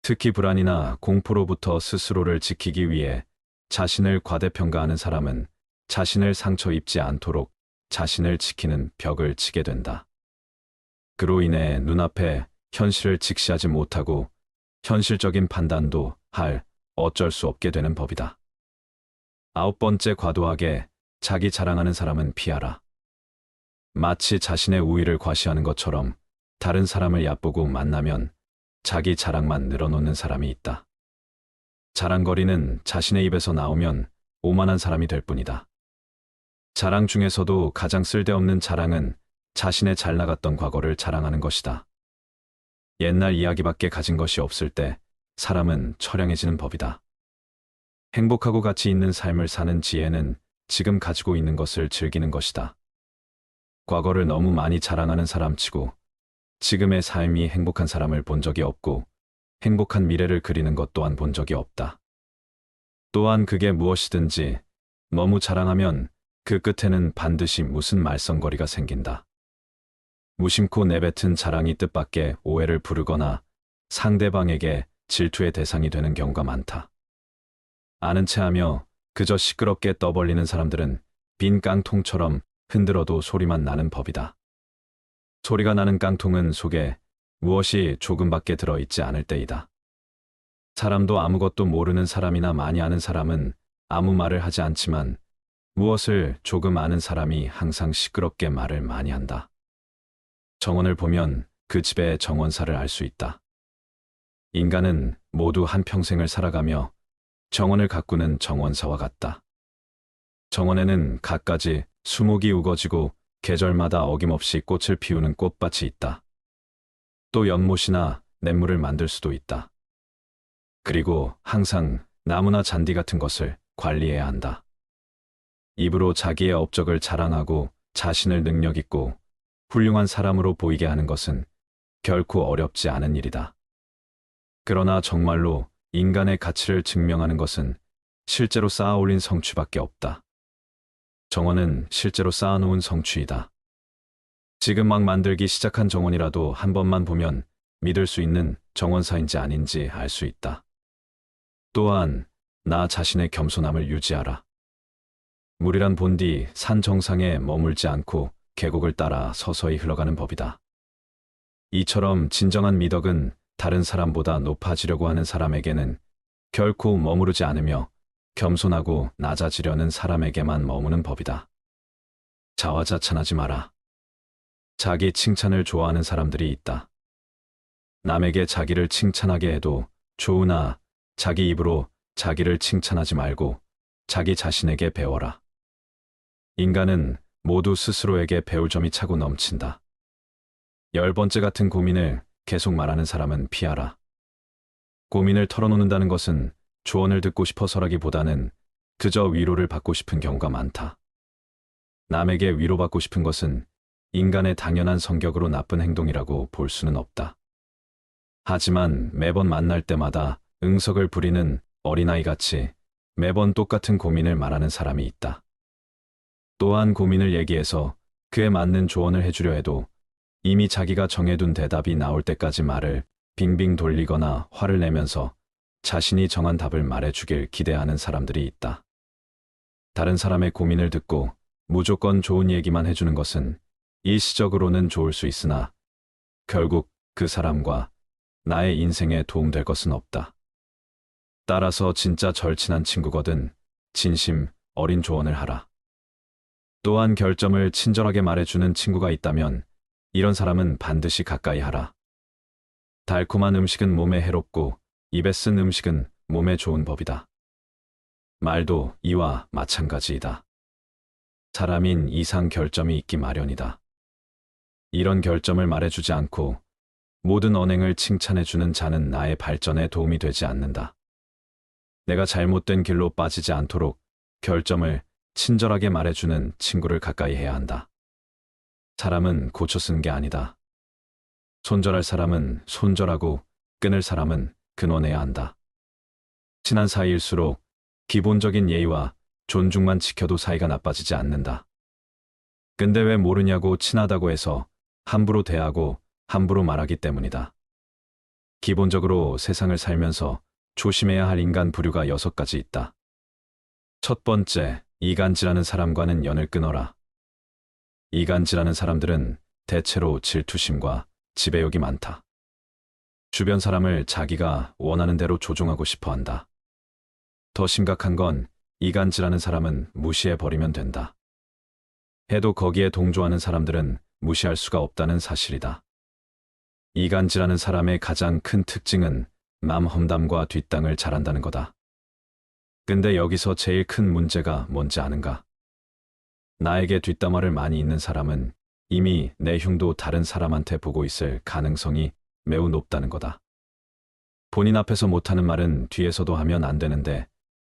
[SPEAKER 1] 특히 불안이나 공포로부터 스스로를 지키기 위해 자신을 과대평가하는 사람은 자신을 상처 입지 않도록 자신을 지키는 벽을 치게 된다. 그로 인해 눈앞에 현실을 직시하지 못하고 현실적인 판단도 할 어쩔 수 없게 되는 법이다. 9번째, 과도하게 자기 자랑하는 사람은 피하라. 마치 자신의 우위를 과시하는 것처럼 다른 사람을 얕보고 만나면 자기 자랑만 늘어놓는 사람이 있다. 자랑거리는 자신의 입에서 나오면 오만한 사람이 될 뿐이다. 자랑 중에서도 가장 쓸데없는 자랑은 자신의 잘 나갔던 과거를 자랑하는 것이다. 옛날 이야기밖에 가진 것이 없을 때 사람은 처량해지는 법이다. 행복하고 가치 있는 삶을 사는 지혜는 지금 가지고 있는 것을 즐기는 것이다. 과거를 너무 많이 자랑하는 사람치고 지금의 삶이 행복한 사람을 본 적이 없고 행복한 미래를 그리는 것 또한 본 적이 없다. 또한 그게 무엇이든지 너무 자랑하면 그 끝에는 반드시 무슨 말썽거리가 생긴다. 무심코 내뱉은 자랑이 뜻밖의 오해를 부르거나 상대방에게 질투의 대상이 되는 경우가 많다. 아는 체하며 그저 시끄럽게 떠벌리는 사람들은 빈 깡통처럼 흔들어도 소리만 나는 법이다. 소리가 나는 깡통은 속에 무엇이 조금밖에 들어있지 않을 때이다. 사람도 아무것도 모르는 사람이나 많이 아는 사람은 아무 말을 하지 않지만 무엇을 조금 아는 사람이 항상 시끄럽게 말을 많이 한다. 정원을 보면 그 집의 정원사를 알 수 있다. 인간은 모두 한평생을 살아가며 정원을 가꾸는 정원사와 같다. 정원에는 갖가지 수목이 우거지고 계절마다 어김없이 꽃을 피우는 꽃밭이 있다. 또 연못이나 냇물을 만들 수도 있다. 그리고 항상 나무나 잔디 같은 것을 관리해야 한다. 입으로 자기의 업적을 자랑하고 자신을 능력 있고 훌륭한 사람으로 보이게 하는 것은 결코 어렵지 않은 일이다. 그러나 정말로 인간의 가치를 증명하는 것은 실제로 쌓아올린 성취밖에 없다. 정원은 실제로 쌓아놓은 성취이다. 지금 막 만들기 시작한 정원이라도 한 번만 보면 믿을 수 있는 정원사인지 아닌지 알 수 있다. 또한 나 자신의 겸손함을 유지하라. 물이란 본디 산 정상에 머물지 않고 계곡을 따라 서서히 흘러가는 법이다. 이처럼 진정한 미덕은 다른 사람보다 높아지려고 하는 사람에게는 결코 머무르지 않으며 겸손하고 낮아지려는 사람에게만 머무는 법이다. 자화자찬하지 마라. 자기 칭찬을 좋아하는 사람들이 있다. 남에게 자기를 칭찬하게 해도 좋으나 자기 입으로 자기를 칭찬하지 말고 자기 자신에게 배워라. 인간은 모두 스스로에게 배울 점이 차고 넘친다. 10번째 같은 고민을 계속 말하는 사람은 피하라. 고민을 털어놓는다는 것은 조언을 듣고 싶어서라기보다는 그저 위로를 받고 싶은 경우가 많다. 남에게 위로받고 싶은 것은 인간의 당연한 성격으로 나쁜 행동이라고 볼 수는 없다. 하지만 매번 만날 때마다 응석을 부리는 어린아이같이 매번 똑같은 고민을 말하는 사람이 있다. 또한 고민을 얘기해서 그에 맞는 조언을 해주려 해도 이미 자기가 정해둔 대답이 나올 때까지 말을 빙빙 돌리거나 화를 내면서 자신이 정한 답을 말해주길 기대하는 사람들이 있다. 다른 사람의 고민을 듣고 무조건 좋은 얘기만 해주는 것은 일시적으로는 좋을 수 있으나 결국 그 사람과 나의 인생에 도움될 것은 없다. 따라서 진짜 절친한 친구거든 진심 어린 조언을 하라. 또한 결점을 친절하게 말해주는 친구가 있다면 이런 사람은 반드시 가까이 하라. 달콤한 음식은 몸에 해롭고 입에 쓴 음식은 몸에 좋은 법이다. 말도 이와 마찬가지이다. 사람인 이상 결점이 있기 마련이다. 이런 결점을 말해주지 않고 모든 언행을 칭찬해주는 자는 나의 발전에 도움이 되지 않는다. 내가 잘못된 길로 빠지지 않도록 결점을 친절하게 말해주는 친구를 가까이 해야 한다. 사람은 고쳐 쓰는 게 아니다. 손절할 사람은 손절하고 끊을 사람은 끊어내야 한다. 친한 사이일수록 기본적인 예의와 존중만 지켜도 사이가 나빠지지 않는다. 근데 왜 모르냐고 친하다고 해서 함부로 대하고 함부로 말하기 때문이다. 기본적으로 세상을 살면서 조심해야 할 인간 부류가 6가지 있다. 첫 번째, 이간질하는 사람과는 연을 끊어라. 이간질하는 사람들은 대체로 질투심과 지배욕이 많다. 주변 사람을 자기가 원하는 대로 조종하고 싶어 한다. 더 심각한 건 이간질하는 사람은 무시해버리면 된다. 해도 거기에 동조하는 사람들은 무시할 수가 없다는 사실이다. 이간질하는 사람의 가장 큰 특징은 남 험담과 뒷땅을 잘한다는 거다. 근데 여기서 제일 큰 문제가 뭔지 아는가? 나에게 뒷담화를 많이 있는 사람은 이미 내 흉도 다른 사람한테 보고 있을 가능성이 매우 높다는 거다. 본인 앞에서 못하는 말은 뒤에서도 하면 안 되는데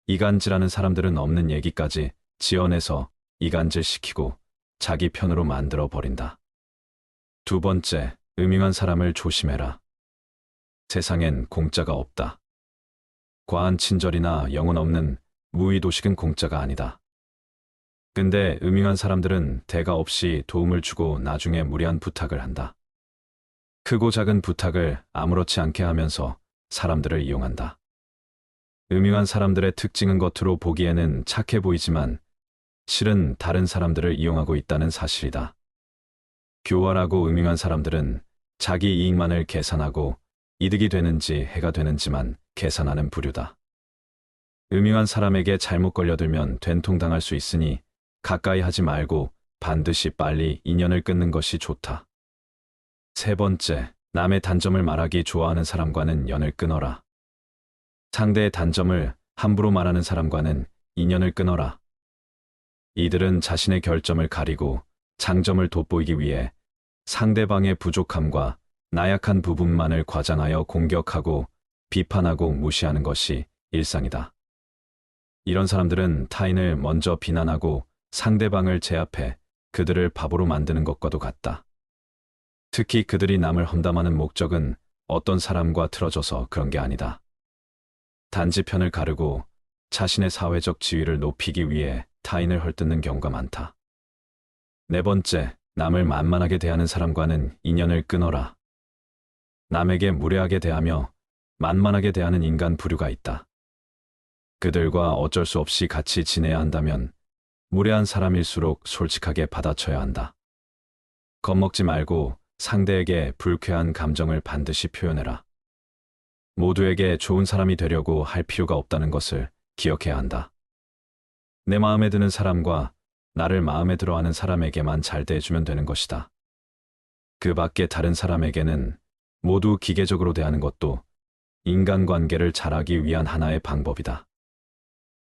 [SPEAKER 1] 이간질하는 사람들은 없는 얘기까지 지어내서 이간질시키고 자기 편으로 만들어 버린다. 두 번째, 음흉한 사람을 조심해라. 세상엔 공짜가 없다. 과한 친절이나 영혼 없는 무의도식은 공짜가 아니다. 근데 음흉한 사람들은 대가 없이 도움을 주고 나중에 무리한 부탁을 한다. 크고 작은 부탁을 아무렇지 않게 하면서 사람들을 이용한다. 음흉한 사람들의 특징은 겉으로 보기에는 착해 보이지만 실은 다른 사람들을 이용하고 있다는 사실이다. 교활하고 음흉한 사람들은 자기 이익만을 계산하고 이득이 되는지 해가 되는지만 계산하는 부류다. 음흉한 사람에게 잘못 걸려들면 된통당할 수 있으니 가까이 하지 말고 반드시 빨리 인연을 끊는 것이 좋다. 세 번째, 남의 단점을 말하기 좋아하는 사람과는 연을 끊어라. 상대의 단점을 함부로 말하는 사람과는 인연을 끊어라. 이들은 자신의 결점을 가리고 장점을 돋보이기 위해 상대방의 부족함과 나약한 부분만을 과장하여 공격하고 비판하고 무시하는 것이 일상이다. 이런 사람들은 타인을 먼저 비난하고 상대방을 제압해 그들을 바보로 만드는 것과도 같다. 특히 그들이 남을 험담하는 목적은 어떤 사람과 틀어져서 그런 게 아니다. 단지 편을 가르고 자신의 사회적 지위를 높이기 위해 타인을 헐뜯는 경우가 많다. 네 번째, 남을 만만하게 대하는 사람과는 인연을 끊어라. 남에게 무례하게 대하며 만만하게 대하는 인간 부류가 있다. 그들과 어쩔 수 없이 같이 지내야 한다면 무례한 사람일수록 솔직하게 받아쳐야 한다. 겁먹지 말고 상대에게 불쾌한 감정을 반드시 표현해라. 모두에게 좋은 사람이 되려고 할 필요가 없다는 것을 기억해야 한다. 내 마음에 드는 사람과 나를 마음에 들어하는 사람에게만 잘 대해주면 되는 것이다. 그 밖에 다른 사람에게는 모두 기계적으로 대하는 것도 인간관계를 잘하기 위한 하나의 방법이다.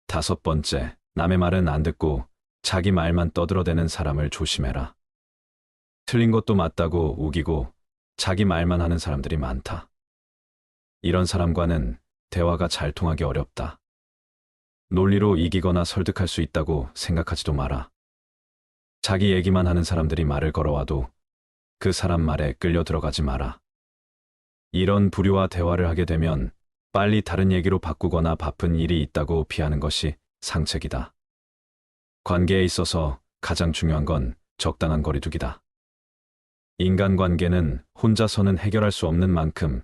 [SPEAKER 1] 다섯 번째, 남의 말은 안 듣고 자기 말만 떠들어대는 사람을 조심해라. 틀린 것도 맞다고 우기고 자기 말만 하는 사람들이 많다. 이런 사람과는 대화가 잘 통하기 어렵다. 논리로 이기거나 설득할 수 있다고 생각하지도 마라. 자기 얘기만 하는 사람들이 말을 걸어와도 그 사람 말에 끌려 들어가지 마라. 이런 부류와 대화를 하게 되면 빨리 다른 얘기로 바꾸거나 바쁜 일이 있다고 피하는 것이 상책이다. 관계에 있어서 가장 중요한 건 적당한 거리두기다. 인간관계는 혼자서는 해결할 수 없는 만큼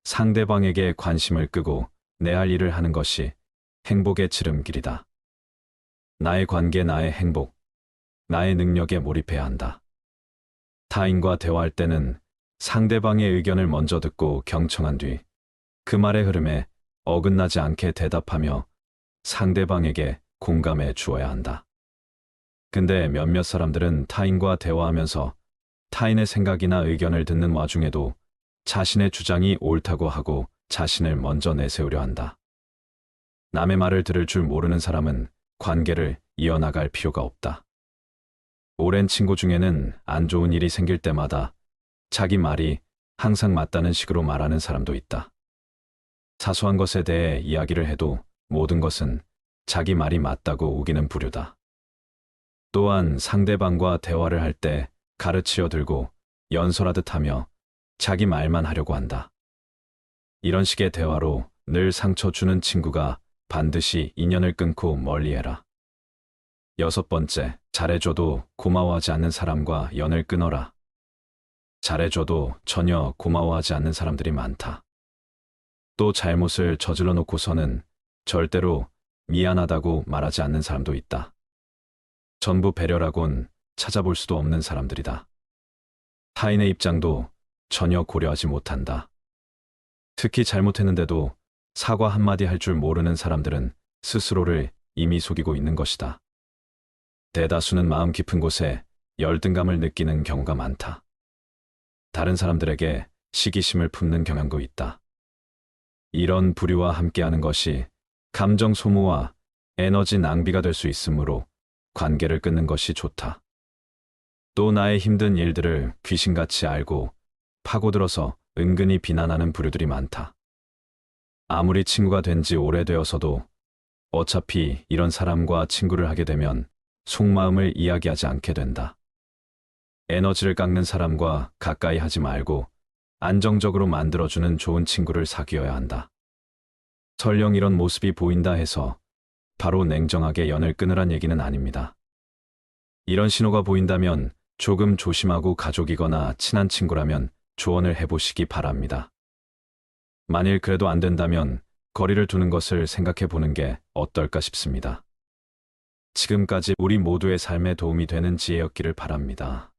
[SPEAKER 1] 상대방에게 관심을 끄고 내 할 일을 하는 것이 행복의 지름길이다. 나의 관계, 나의 행복, 나의 능력에 몰입해야 한다. 타인과 대화할 때는 상대방의 의견을 먼저 듣고 경청한 뒤 그 말의 흐름에 어긋나지 않게 대답하며 상대방에게 공감해 주어야 한다. 근데 몇몇 사람들은 타인과 대화하면서 타인의 생각이나 의견을 듣는 와중에도 자신의 주장이 옳다고 하고 자신을 먼저 내세우려 한다. 남의 말을 들을 줄 모르는 사람은 관계를 이어나갈 필요가 없다. 오랜 친구 중에는 안 좋은 일이 생길 때마다 자기 말이 항상 맞다는 식으로 말하는 사람도 있다. 사소한 것에 대해 이야기를 해도 모든 것은 자기 말이 맞다고 우기는 부류다. 또한 상대방과 대화를 할 때 가르치려 들고 연설하듯 하며 자기 말만 하려고 한다. 이런 식의 대화로 늘 상처 주는 친구가 반드시 인연을 끊고 멀리해라. 6번째, 잘해줘도 고마워하지 않는 사람과 연을 끊어라. 잘해줘도 전혀 고마워하지 않는 사람들이 많다. 또 잘못을 저질러 놓고서는 절대로 미안하다고 말하지 않는 사람도 있다. 전부 배려라곤 찾아볼 수도 없는 사람들이다. 타인의 입장도 전혀 고려하지 못한다. 특히 잘못했는데도 사과 한마디 할 줄 모르는 사람들은 스스로를 이미 속이고 있는 것이다. 대다수는 마음 깊은 곳에 열등감을 느끼는 경우가 많다. 다른 사람들에게 시기심을 품는 경향도 있다. 이런 부류와 함께하는 것이 감정 소모와 에너지 낭비가 될 수 있으므로 관계를 끊는 것이 좋다. 또 나의 힘든 일들을 귀신같이 알고 파고들어서 은근히 비난하는 부류들이 많다. 아무리 친구가 된 지 오래되어서도 어차피 이런 사람과 친구를 하게 되면 속마음을 이야기하지 않게 된다. 에너지를 깎는 사람과 가까이 하지 말고 안정적으로 만들어주는 좋은 친구를 사귀어야 한다. 설령 이런 모습이 보인다 해서 바로 냉정하게 연을 끊으란 얘기는 아닙니다. 이런 신호가 보인다면 조금 조심하고 가족이거나 친한 친구라면 조언을 해보시기 바랍니다. 만일 그래도 안 된다면 거리를 두는 것을 생각해 보는 게 어떨까 싶습니다. 지금까지 우리 모두의 삶에 도움이 되는 지혜였기를 바랍니다.